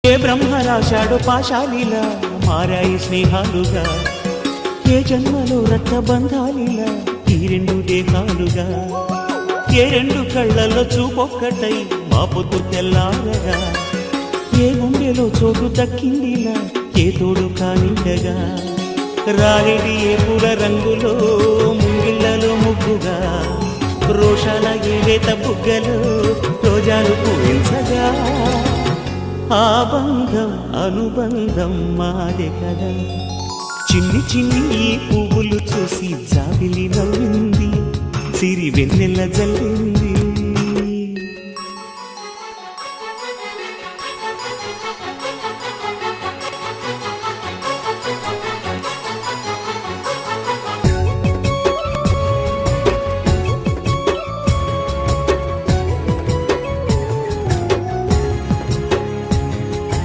ఏ బ్రహ్మ రాశాడు పాశాలిలా మారాయి స్నేహాలుగా, ఏ జన్మలో రక్త బంధాలిలా ఈ రెండు దేహాలుగా, ఏ రెండు కళ్ళల్లో చూపొక్కటై మా పొద్దు తెల్లారగా, ఏ గుండెలో చోటు దక్కిందిలా ఏ తోడు కానిండగా, రాలిడి ఏ పూల రంగులో ముంగిళ్ళలో ముగ్గుగా, రోషాల ఏలేత బుగ్గలు రోజాలు పూయించగా, ఆ బంధం అనుబంధం మాదే కదా. చిన్ని చిన్ని ఈ పువ్వులు చూసి జాబిలి నవ్వింది, సిరి వెన్నెల జల్లింది.